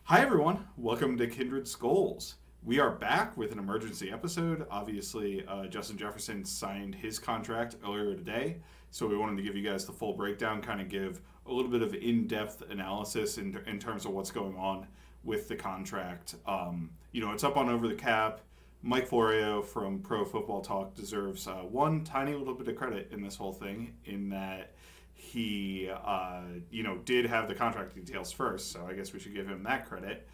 Hi, everyone. Welcome to Kindred Skulls. We are back with an emergency episode. Obviously, Justin Jefferson signed his contract earlier today, so we wanted to give you guys the full breakdown, kind of give a little bit of in depth analysis in terms of what's going on with the contract. It's up on Over the Cap. Mike Florio from Pro Football Talk deserves one tiny little bit of credit in this whole thing, in that he did have the contract details first, so I guess we should give him that credit.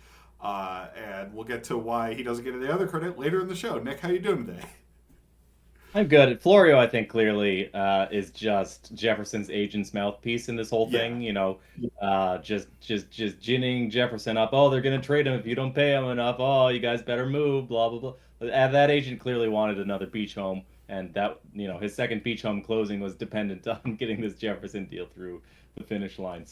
And we'll get to why he doesn't get the other credit later in the show. Nick, how you doing today? I'm good. Florio, I think, clearly is just Jefferson's agent's mouthpiece in this whole Yeah, thing. Just ginning Jefferson up. Oh, they're gonna trade him if you don't pay him enough. Oh, you guys better move. Blah blah blah. That agent clearly wanted another beach home, and his second beach home closing was dependent on getting this Jefferson deal through the finish line.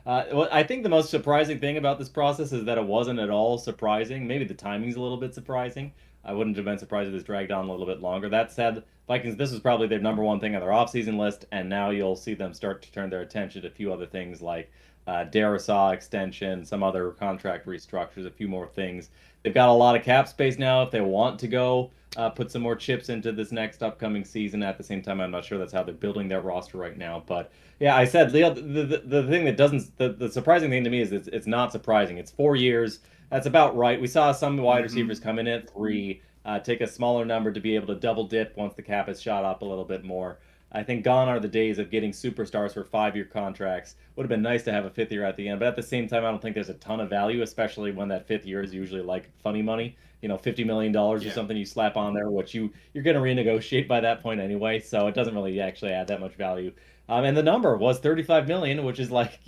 I think the most surprising thing about this process is that it wasn't at all surprising. Maybe the timing's a little bit surprising. I wouldn't have been surprised if this dragged on a little bit longer. That said, Vikings, this was probably their number one thing on their offseason list, and now you'll see them start to turn their attention to a few other things like Darisaw extension, some other contract restructures, a few more things. They've got a lot of cap space now if they want to go put some more chips into this next upcoming season. At the same time, I'm not sure that's how they're building their roster right now. But yeah, I said, Leo, the thing that doesn't, the surprising thing to me is it's not surprising. It's 4 years. That's about right. We saw some wide mm-hmm. receivers come in at three, take a smaller number to be able to double dip once the cap is shot up a little bit more. I think gone are the days of getting superstars for 5 year contracts. Would have been nice to have a fifth year at the end, but at the same time, I don't think there's a ton of value, especially when that fifth year is usually like funny money. $50 million or Yeah, something you slap on there, which you're going to renegotiate by that point anyway. So it doesn't really actually add that much value. And the number was 35 million, which is like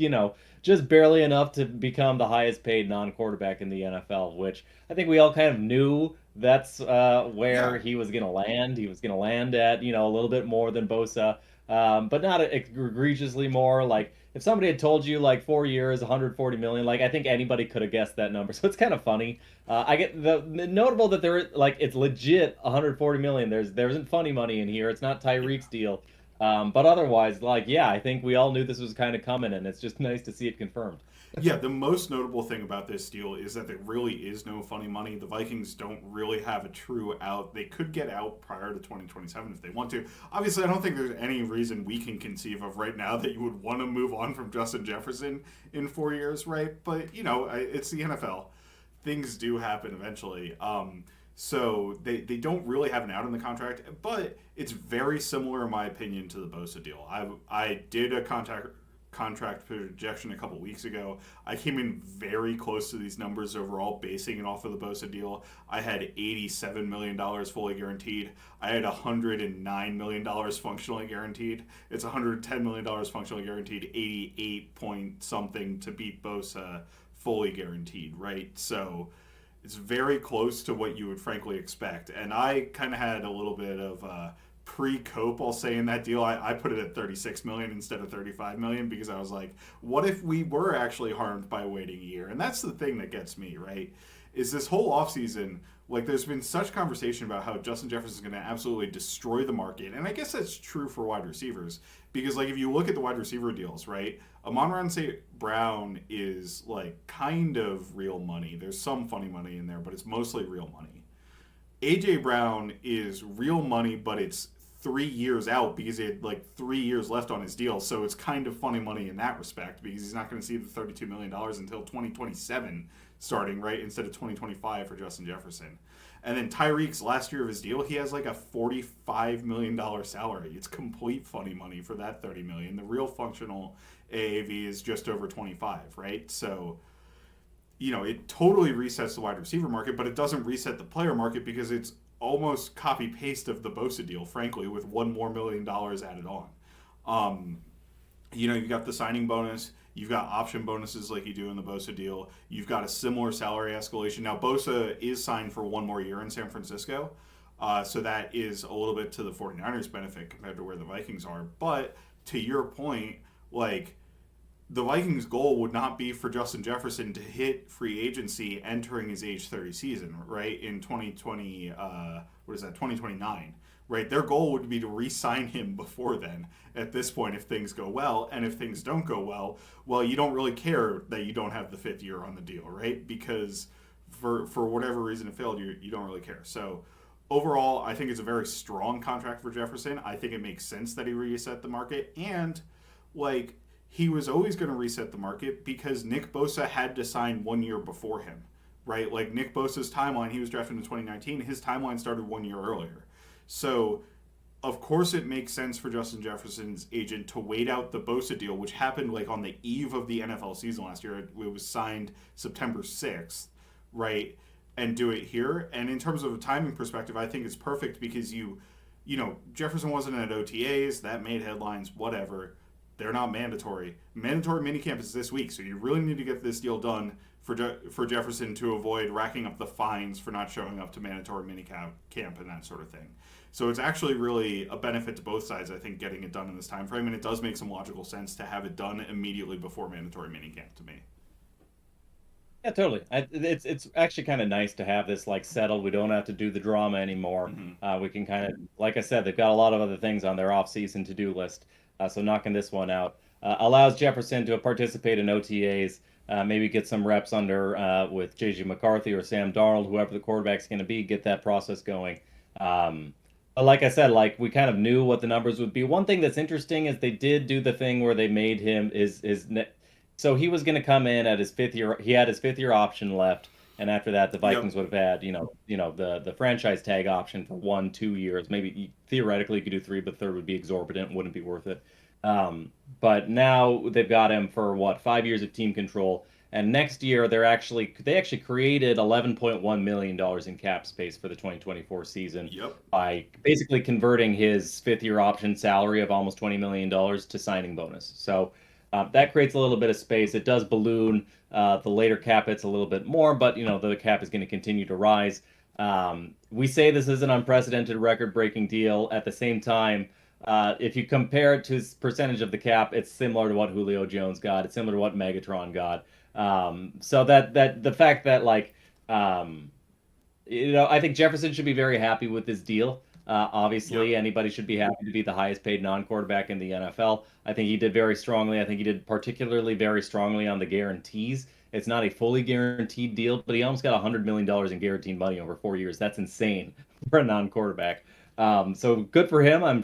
just barely enough to become the highest paid non-quarterback in the NFL, which I think we all kind of knew that's yeah, where he was going to land. He was going to land at, a little bit more than Bosa, but not egregiously more. Like if somebody had told you like 4 years, 140 million, like I think anybody could have guessed that number. So it's kind of funny. I get the notable that there like it's legit 140 million. There isn't funny money in here. It's not yeah. Tyreek's deal. But otherwise, like, yeah, I think we all knew this was kind of coming, and it's just nice to see it confirmed. Yeah, the most notable thing about this deal is that there really is no funny money. The Vikings don't really have a true out. They could get out prior to 2027 if they want to. Obviously, I don't think there's any reason we can conceive of right now that you would want to move on from Justin Jefferson in 4 years, right? But, it's the NFL. Things do happen eventually. So they don't really have an out in the contract, but it's very similar, in my opinion, to the Bosa deal. I did a contract projection a couple weeks ago. I came in very close to these numbers overall, basing it off of the Bosa deal. I had $87 million fully guaranteed. I had $109 million functionally guaranteed. It's $110 million functionally guaranteed. 88 point something to beat Bosa fully guaranteed, right? So it's very close to what you would frankly expect. And I kind of had a little bit of pre-cope, I'll say, in that deal. I put it at 36 million instead of 35 million because I was like, what if we were actually harmed by waiting a year? And that's the thing that gets me, right? Is this whole offseason, like, there's been such conversation about how Justin Jefferson is going to absolutely destroy the market. And I guess that's true for wide receivers because, like, if you look at the wide receiver deals, right, Amon-Ra St. Brown is, like, kind of real money. There's some funny money in there, but it's mostly real money. AJ Brown is real money, but it's 3 years out because he had like 3 years left on his deal. So it's kind of funny money in that respect because he's not going to see the $32 million until 2027 starting, right? Instead of 2025 for Justin Jefferson. And then Tyreek's last year of his deal, he has like a $45 million salary. It's complete funny money for that $30 million. The real functional AAV is just over 25, right? So it totally resets the wide receiver market, but it doesn't reset the player market because it's almost copy paste of the Bosa deal, frankly, with $1 more million added on. Um, you've got the signing bonus, you've got option bonuses like you do in the Bosa deal, you've got a similar salary escalation. Now, Bosa is signed for one more year in San Francisco, so that is a little bit to the 49ers' benefit compared to where the Vikings are. But to your point, like, the Vikings' goal would not be for Justin Jefferson to hit free agency entering his age 30 season, right? In 2020, what is that, 2029. right? Their goal would be to re-sign him before then. At this point, if things go well, and if things don't go well, you don't really care that you don't have the 5th year on the deal, right? Because for whatever reason it failed, you don't really care. So overall, I think it's a very strong contract for Jefferson. I think it makes sense that he reset the market, and like he was always going to reset the market because Nick Bosa had to sign 1 year before him, right? Like Nick Bosa's timeline, he was drafted in 2019. His timeline started 1 year earlier. So, of course, it makes sense for Justin Jefferson's agent to wait out the Bosa deal, which happened like on the eve of the NFL season last year. It was signed September 6th, right? And do it here. And in terms of a timing perspective, I think it's perfect because Jefferson wasn't at OTAs. That made headlines, whatever. They're not mandatory. Mandatory minicamp is this week, so you really need to get this deal done for Jefferson to avoid racking up the fines for not showing up to mandatory minicamp and that sort of thing. So it's actually really a benefit to both sides, I think, getting it done in this time frame, and it does make some logical sense to have it done immediately before mandatory minicamp to me. Yeah, totally. It's actually kind of nice to have this like settled. We don't have to do the drama anymore. Mm-hmm. We can kind of, like I said, they've got a lot of other things on their off-season to-do list. So knocking this one out allows Jefferson to participate in OTAs, maybe get some reps under with JJ McCarthy or Sam Darnold, whoever the quarterback's going to be, get that process going. But like I said, like we kind of knew what the numbers would be. One thing that's interesting is they did do the thing where they made him so he was going to come in at his 5th year. He had his 5th year option left, and after that, the Yep. Vikings would have had the franchise tag option for 1, 2 years. Maybe theoretically you could do 3, but third would be exorbitant, wouldn't be worth it. But now they've got him for what 5 years of team control, and next year they actually created $11.1 million in cap space for the 2024 season Yep. by basically converting his 5th year option salary of almost $20 million to signing bonus. So. That creates a little bit of space. It does balloon the later cap hits a little bit more, but the cap is going to continue to rise. We say this is an unprecedented record-breaking deal. At the same time, if you compare it to his percentage of the cap, it's similar to what Julio Jones got. It's similar to what Megatron got. So that the fact that I think Jefferson should be very happy with this deal. Obviously, Yep. anybody should be happy to be the highest paid non-quarterback in the NFL. I think he did very strongly. I think he did particularly very strongly on the guarantees. It's not a fully guaranteed deal, but he almost got $100 million in guaranteed money over 4 years. That's insane for a non-quarterback. So good for him. I'm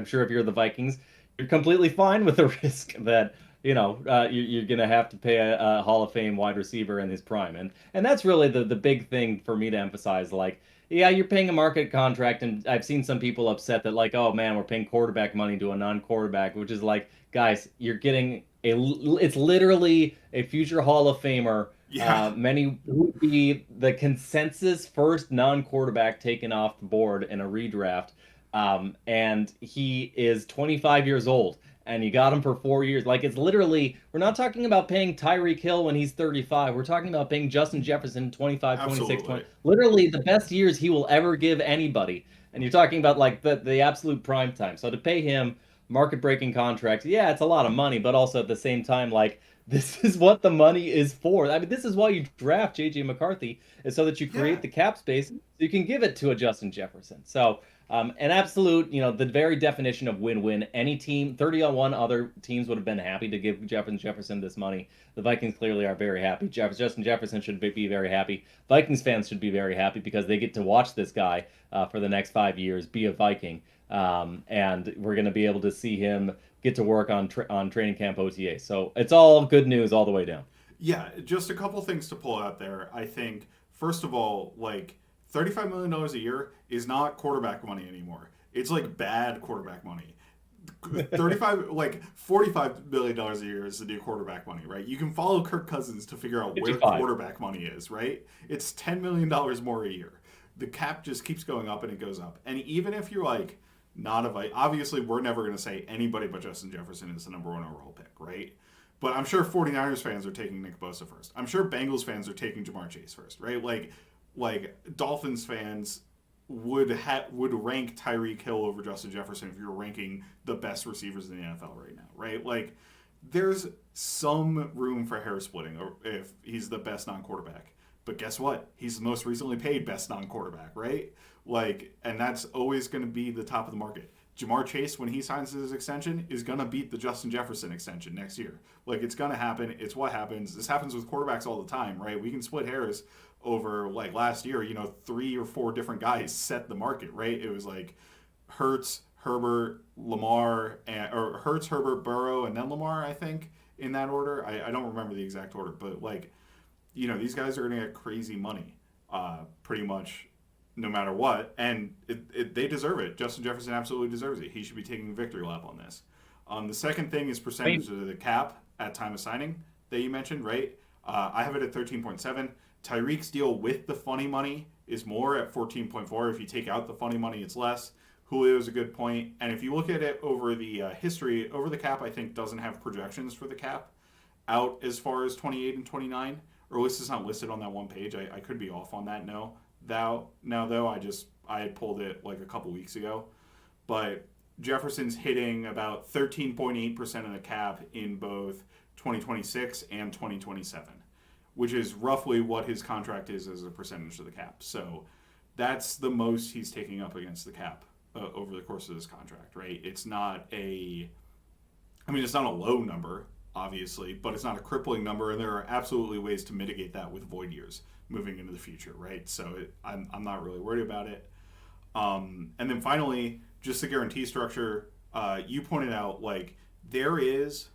sure if you're the Vikings, you're completely fine with the risk that you're going to have to pay a Hall of Fame wide receiver in his prime, and that's really the big thing for me to emphasize. Like, yeah, you're paying a market contract, and I've seen some people upset that like, oh man, we're paying quarterback money to a non-quarterback, which is like, guys, you're getting it's literally a future Hall of Famer. Yeah. Many would be the consensus first non-quarterback taken off the board in a redraft, and he is 25 years old. And you got him for 4 years. Like, it's literally, we're not talking about paying Tyreek Hill when he's 35. We're talking about paying Justin Jefferson 25, 26, 20. Absolutely. Literally the best years he will ever give anybody. And you're talking about like the absolute prime time. So to pay him market breaking contracts, yeah, it's a lot of money, but also at the same time, like, this is what the money is for. I mean, this is why you draft JJ McCarthy, is so that you Yeah. create the cap space so you can give it to a Justin Jefferson. So an absolute, the very definition of win-win. Any team, 30-on-1 other teams would have been happy to give Jefferson this money. The Vikings clearly are very happy. Justin Jefferson should be very happy. Vikings fans should be very happy because they get to watch this guy for the next 5 years be a Viking. And we're going to be able to see him get to work on training camp OTA. So it's all good news all the way down. Yeah, just a couple things to pull out there. I think, first of all, like $35 million a year is not quarterback money anymore. It's like bad quarterback money. 35, like $45 million a year is the new quarterback money, right? You can follow Kirk Cousins to figure out where 55. quarterback money is, right? It's $10 million more a year. The cap just keeps going up and it goes up. And even if you're like not obviously we're never going to say anybody but Justin Jefferson is the number one overall pick, right? But I'm sure 49ers fans are taking Nick Bosa first. I'm sure Bengals fans are taking Jamar Chase first, right? Like Dolphins fans would rank Tyreek Hill over Justin Jefferson if you're ranking the best receivers in the NFL right now, right? Like there's some room for hair splitting if he's the best non-quarterback. But guess what? He's the most recently paid best non-quarterback, right? Like, and that's always going to be the top of the market. Jamar Chase, when he signs his extension, is going to beat the Justin Jefferson extension next year. Like, it's going to happen. It's what happens. This happens with quarterbacks all the time, right? We can split hairs over, like, last year, 3 or 4 different guys set the market, right? It was like Hurts, Herbert, Lamar, or Hurts, Herbert, Burrow, and then Lamar, I think, in that order. I don't remember the exact order, but, like, these guys are going to get crazy money, pretty much no matter what, and they deserve it. Justin Jefferson absolutely deserves it. He should be taking a victory lap on this. The second thing is percentage of the cap at time of signing that you mentioned, right? I have it at 13.7. Tyreek's deal with the funny money is more at 14.4. If you take out the funny money, it's less. Julio is a good point. And if you look at it over the history, over the cap, I think doesn't have projections for the cap out as far as 28 and 29, or at least it's not listed on that one page. I could be off on that. Now though, I had pulled it like a couple weeks ago, but Jefferson's hitting about 13.8% of the cap in both 2026 and 2027, which is roughly what his contract is as a percentage of the cap. So that's the most he's taking up against the cap over the course of this contract, right? It's not it's not a low number, obviously, but it's not a crippling number, and there are absolutely ways to mitigate that with void years moving into the future, right? So I'm not really worried about it. And then finally, just the guarantee structure. You pointed out, like, there is,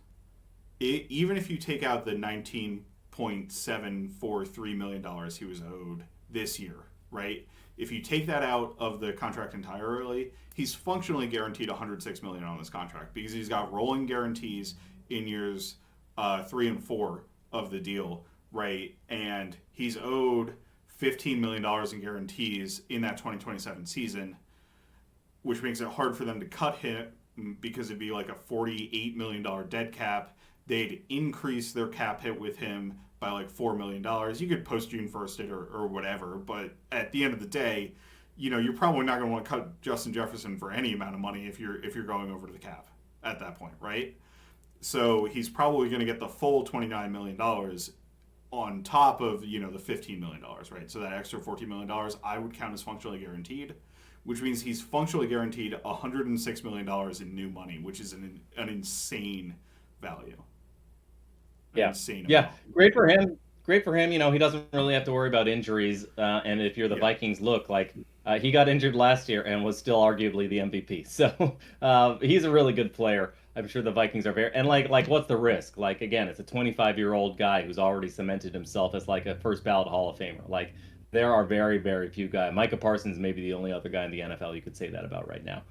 even if you take out the $19.743 million he was owed this year, right? If you take that out of the contract entirely, he's functionally guaranteed $106 million on this contract because he's got rolling guarantees in years 3 and 4 of the deal, right? And he's owed $15 million in guarantees in that 2027 season, which makes it hard for them to cut him because it'd be like a $48 million dead cap. They'd increase their cap hit with him by like $4 million. You could post June 1st it or whatever, but at the end of the day, you're probably not going to want to cut Justin Jefferson for any amount of money if you're going over to the cap at that point, right? So he's probably going to get the full $29 million on top of, the $15 million, right? So that extra $14 million I would count as functionally guaranteed, which means he's functionally guaranteed $106 million in new money, which is an insane value. Yeah. Insane Yeah. amount. Great for him. Great for him. He doesn't really have to worry about injuries. And if you're the Vikings, look, like, he got injured last year and was still arguably the MVP. So he's a really good player. I'm sure the Vikings are very, and like what's the risk? Like, again, it's a 25-year-old guy who's already cemented himself as like a first ballot Hall of Famer. Like, there are very, very few guys. Micah Parsons may be the only other guy in the NFL you could say that about right now.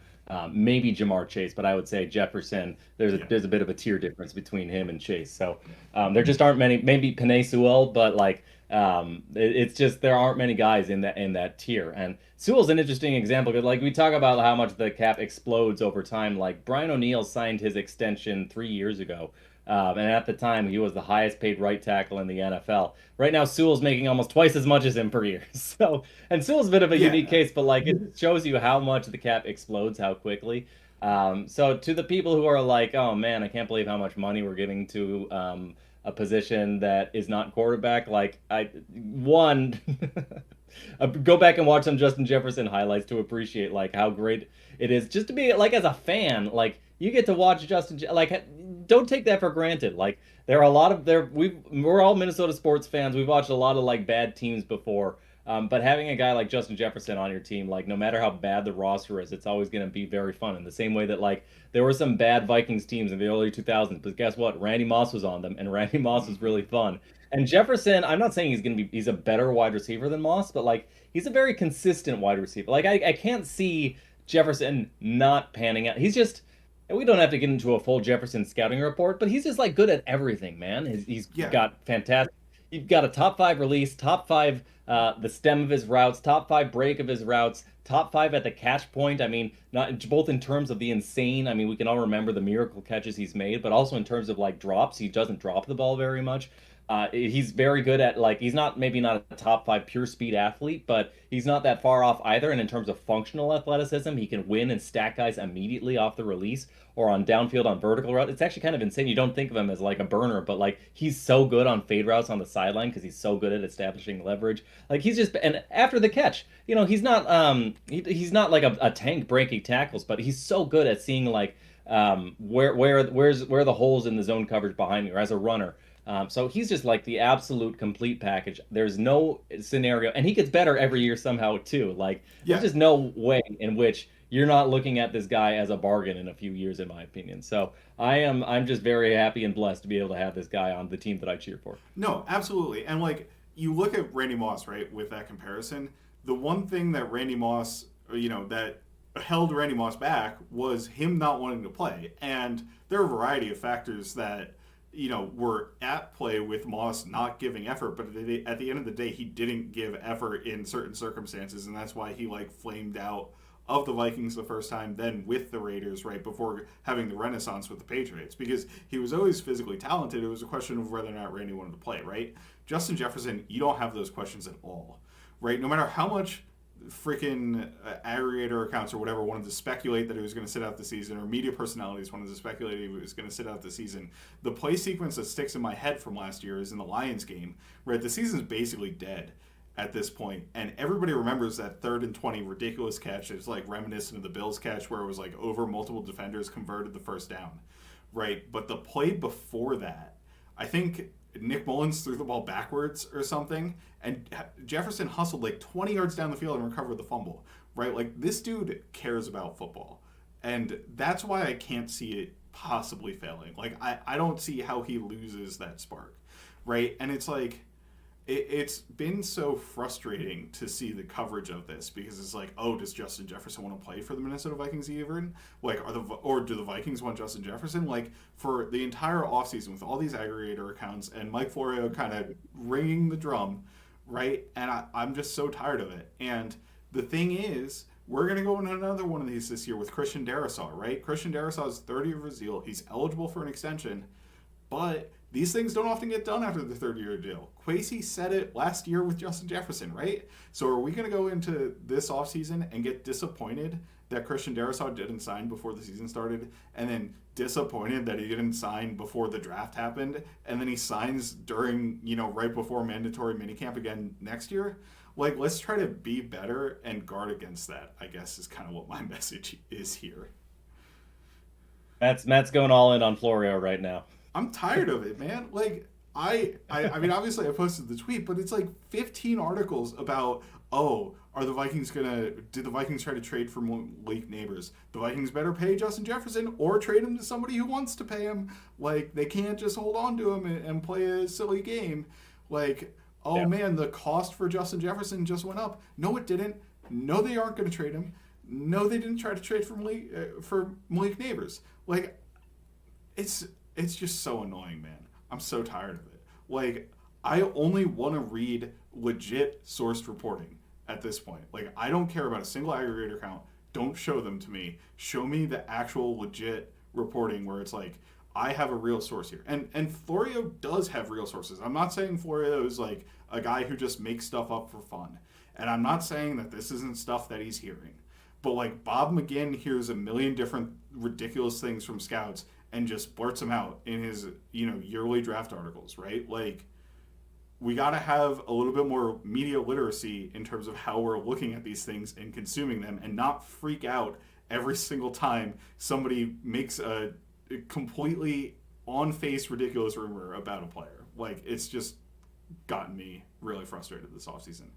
Maybe Jamar Chase, but I would say Jefferson. There's a bit of a tier difference between him and Chase. So there just aren't many. Maybe Penei Sewell, but like it's just there aren't many guys in that tier. And Sewell's an interesting example because, like, we talk about how much the cap explodes over time. Like, Brian O'Neill signed his extension 3 years ago. And at the time, he was the highest paid right tackle in the NFL. Right now, Sewell's making almost twice as much as him per year. So, and Sewell's a bit of a unique case, but like, it shows you how much the cap explodes, how quickly. So to the people who are like, oh man, I can't believe how much money we're giving to a position that is not quarterback. Like, go back and watch some Justin Jefferson highlights to appreciate like how great it is just to be like, as a fan, like, you get to watch don't take that for granted. Like, there are a lot of we're all Minnesota sports fans. We've watched a lot of like bad teams before. But having a guy like Justin Jefferson on your team, like, no matter how bad the roster is, it's always going to be very fun. In the same way that, like, there were some bad Vikings teams in the early 2000s, but guess what? Randy Moss was on them, and Randy Moss was really fun. And Jefferson, I'm not saying he's a better wide receiver than Moss, but like, he's a very consistent wide receiver. Like, I can't see Jefferson not panning out. He's just, and we don't have to get into a full Jefferson scouting report, but he's just like good at everything, man. He's got fantastic. You've got a top 5 release, top 5 the stem of his routes, top 5 break of his routes, top 5 at the catch point. I mean, not both in terms of the insane. I mean, we can all remember the miracle catches he's made, but also in terms of like drops. He doesn't drop the ball very much. He's very good at like he's not maybe not a top five pure speed athlete, but he's not that far off either. And in terms of functional athleticism, he can win and stack guys immediately off the release or on downfield on vertical route. It's actually kind of insane. You don't think of him as like a burner, but like he's so good on fade routes on the sideline because he's so good at establishing leverage. Like he's just and after the catch, he's not he's not like a tank breaking tackles, but he's so good at seeing like where the holes in the zone coverage behind me or as a runner. So he's just like the absolute complete package. There's no scenario, and he gets better every year somehow too. Like there's Yeah. just no way in which you're not looking at this guy as a bargain in a few years, in my opinion. So I'm just very happy and blessed to be able to have this guy on the team that I cheer for. No, absolutely. And like you look at Randy Moss, right, with that comparison, the one thing that Randy Moss, that held Randy Moss back was him not wanting to play. And there are a variety of factors that, were at play with Moss not giving effort, but at the end of the day, he didn't give effort in certain circumstances, and that's why he like flamed out of the Vikings the first time, then with the Raiders right before having the renaissance with the Patriots, because he was always physically talented. It was a question of whether or not Randy wanted to play, right? Justin Jefferson, you don't have those questions at all, right? No matter how much freaking aggregator accounts or whatever wanted to speculate that he was going to sit out the season, or media personalities wanted to speculate he was going to sit out the season. The play sequence that sticks in my head from last year is in the Lions game, where the season's basically dead at this point, and everybody remembers that 3rd and 20 ridiculous catch. It's like reminiscent of the Bills catch where it was like over multiple defenders converted the first down, right? But the play before that, I think Nick Mullins threw the ball backwards or something, and Jefferson hustled like 20 yards down the field and recovered the fumble, right? Like this dude cares about football, and that's why I can't see it possibly failing. Like I don't see how he loses that spark, right? And it's like it's been so frustrating to see the coverage of this because it's like, oh, does Justin Jefferson want to play for the Minnesota Vikings even? Like, or do the Vikings want Justin Jefferson? Like, for the entire offseason with all these aggregator accounts and Mike Florio kind of ringing the drum, right? And I'm just so tired of it. And the thing is, we're going to go into another one of these this year with Christian Darrisaw, right? Christian Darrisaw is 30 of his deal. He's eligible for an extension, but these things don't often get done after the 3rd-year deal. Kwesi said it last year with Justin Jefferson, right? So are we going to go into this offseason and get disappointed that Christian Darrisaw didn't sign before the season started, and then disappointed that he didn't sign before the draft happened, and then he signs during, right before mandatory minicamp again next year? Like, let's try to be better and guard against that, I guess, is kind of what my message is here. Matt's going all in on Florio right now. I'm tired of it, man. Like I mean, obviously I posted the tweet, but it's like 15 articles about, oh, did the Vikings try to trade for Malik Neighbors? The Vikings better pay Justin Jefferson or trade him to somebody who wants to pay him. Like they can't just hold on to him and play a silly game. Like, oh Yeah. man, the cost for Justin Jefferson just went up. No, it didn't. No, they aren't going to trade him. No, they didn't try to trade for Malik Neighbors. Like, it's just so annoying, man. I'm so tired of it. Like, I only want to read legit sourced reporting at this point. Like, I don't care about a single aggregator count. Don't show them to me. Show me the actual legit reporting where it's like, I have a real source here. And Florio does have real sources. I'm not saying Florio is like a guy who just makes stuff up for fun. And I'm not saying that this isn't stuff that he's hearing. But like Bob McGinn hears a million different ridiculous things from scouts and just blurts them out in his, yearly draft articles, right? Like we got to have a little bit more media literacy in terms of how we're looking at these things and consuming them and not freak out every single time somebody makes a completely on face ridiculous rumor about a player. Like it's just gotten me really frustrated this offseason.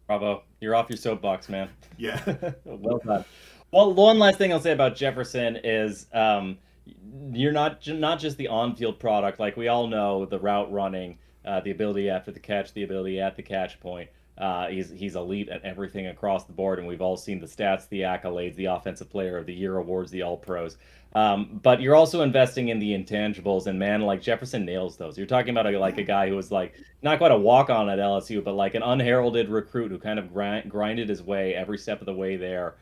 Bravo. You're off your soapbox, man. Yeah. Well done. Well, one last thing I'll say about Jefferson is you're not just the on-field product. Like we all know, the route running, the ability after the catch, the ability at the catch point. He's elite at everything across the board, and we've all seen the stats, the accolades, the Offensive Player of the Year awards, the All Pros. But you're also investing in the intangibles, and man, like Jefferson nails those. You're talking about a guy who was like not quite a walk-on at LSU, but like an unheralded recruit who kind of grinded his way every step of the way there.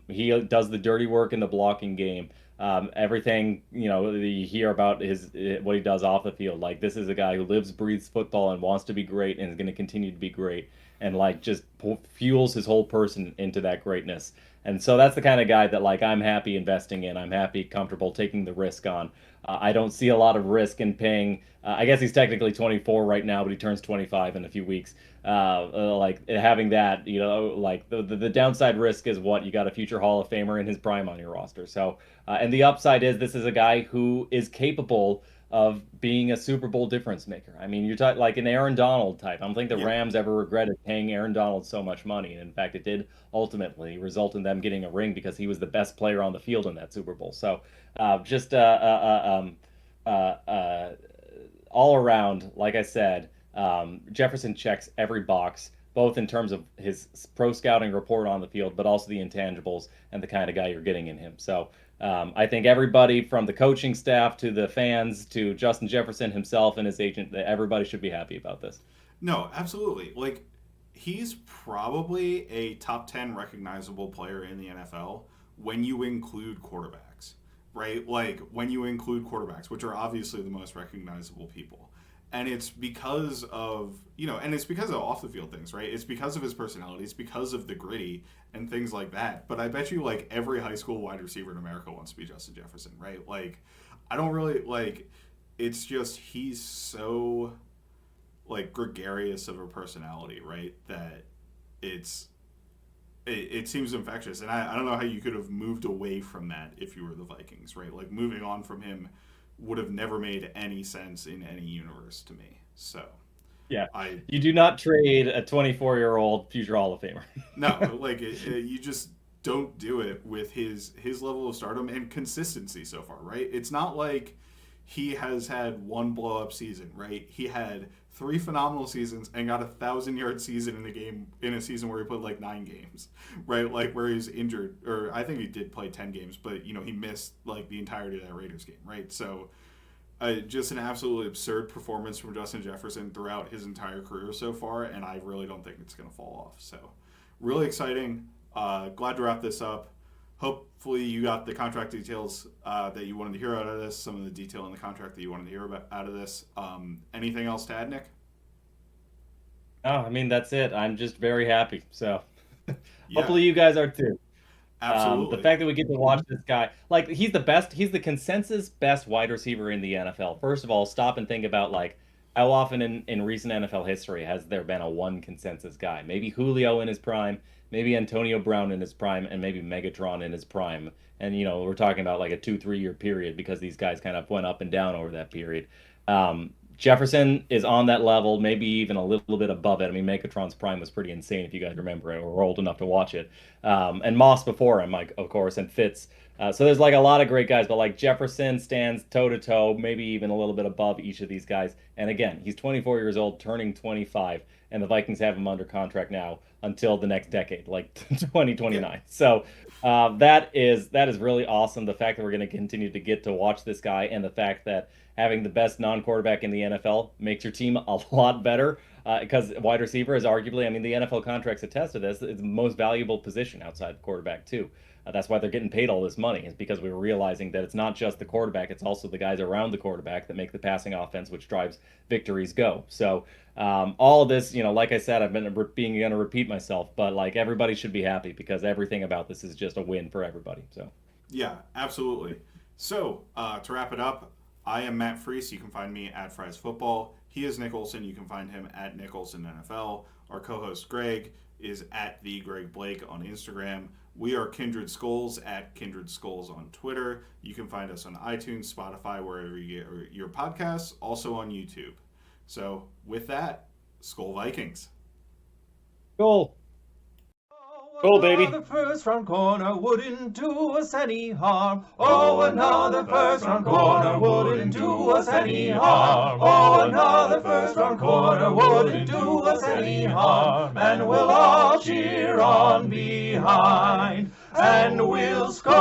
He does the dirty work in the blocking game. Everything, you hear about his what he does off the field. Like, this is a guy who lives, breathes football and wants to be great and is going to continue to be great, and like just fuels his whole person into that greatness. And so that's the kind of guy that like I'm happy investing in. I'm happy, comfortable taking the risk on. I don't see a lot of risk in paying. I guess he's technically 24 right now, but he turns 25 in a few weeks. Like having that, like the downside risk is what you got a future Hall of Famer in his prime on your roster. So, and the upside is this is a guy who is capable of being a Super Bowl difference maker. I mean, you're talking like an Aaron Donald type. I don't think the Yeah. Rams ever regretted paying Aaron Donald so much money. And in fact, it did ultimately result in them getting a ring because he was the best player on the field in that Super Bowl. So, just all around, like I said, Jefferson checks every box, both in terms of his pro scouting report on the field, but also the intangibles and the kind of guy you're getting in him. So I think everybody from the coaching staff to the fans to Justin Jefferson himself and his agent, everybody should be happy about this. No, absolutely. Like, he's probably a top 10 recognizable player in the NFL when you include quarterbacks, right? Like, when you include quarterbacks, which are obviously the most recognizable people. And it's because of, and it's because of off the field things, right? It's because of his personality. It's because of the gritty and things like that. But I bet you, like, every high school wide receiver in America wants to be Justin Jefferson, right? Like, I don't really, like, it's just he's so like gregarious of a personality, right? That it's it seems infectious, and I don't know how you could have moved away from that if you were the Vikings, right? Like moving on from him would have never made any sense in any universe to me. So Yeah. I You do not trade a 24-year-old future Hall of Famer. no like you just don't do it with his level of stardom and consistency so far, right? It's not like he has had one blow up season, right? He had three phenomenal seasons and got 1,000-yard season in a season where he played like 9 games, right? Like where he's injured, or I think he did play 10 games, but he missed like the entirety of that Raiders game, right? So just an absolutely absurd performance from Justin Jefferson throughout his entire career so far, and I really don't think it's going to fall off. So really exciting. Glad to wrap this up. Hopefully you got the contract details that you wanted to hear out of this, some of the detail in the contract that you wanted to hear about out of this. Anything else to add, Nick? Oh, I mean, that's it. I'm just very happy. So Yeah, hopefully you guys are too. The absolutely. fact that we get to watch this guy, like he's the best, he's the consensus best wide receiver in the NFL. First of all, stop and think about like how often in recent NFL history has there been a one consensus guy? Maybe Julio in his prime, maybe Antonio Brown in his prime, and maybe Megatron in his prime. And we're talking about like a 2, 3 year period because these guys kind of went up and down over that period. Jefferson is on that level, maybe even a little bit above it. I mean, Megatron's prime was pretty insane if you guys remember it or were old enough to watch it. And Moss before him, like of course, and Fitz. So there's like a lot of great guys, but like Jefferson stands toe to toe, maybe even a little bit above each of these guys. And again, he's 24 years old, turning 25, and the Vikings have him under contract now until the next decade, like Yeah, 2029. So that is really awesome. The fact that we're going to continue to get to watch this guy, and the fact that having the best non-quarterback in the NFL makes your team a lot better because wide receiver is arguably, I mean, the NFL contracts attest to this, it's the most valuable position outside the quarterback too. That's why they're getting paid all this money, is because we were realizing that it's not just the quarterback, it's also the guys around the quarterback that make the passing offense, which drives victories go. So all of this, like I said, I've been being going to repeat myself, but like everybody should be happy because everything about this is just a win for everybody. So yeah, absolutely. So to wrap it up, I am Matt Freese. You can find me at Fries Football. He is Nick Olson. You can find him at Nick Olson NFL. Our co-host Greg is at the Gregg Blake on Instagram. We are Kindred Skulls at Kindred Skulls on Twitter. You can find us on iTunes, Spotify, wherever you get your podcasts, also on YouTube. So with that, Skull Vikings. cool. Oh, Cool, baby. another first round corner wouldn't do us any harm. Oh, another first round corner wouldn't do us any harm. Oh, another first round corner wouldn't do us any harm. And we'll all cheer on behind, and we'll score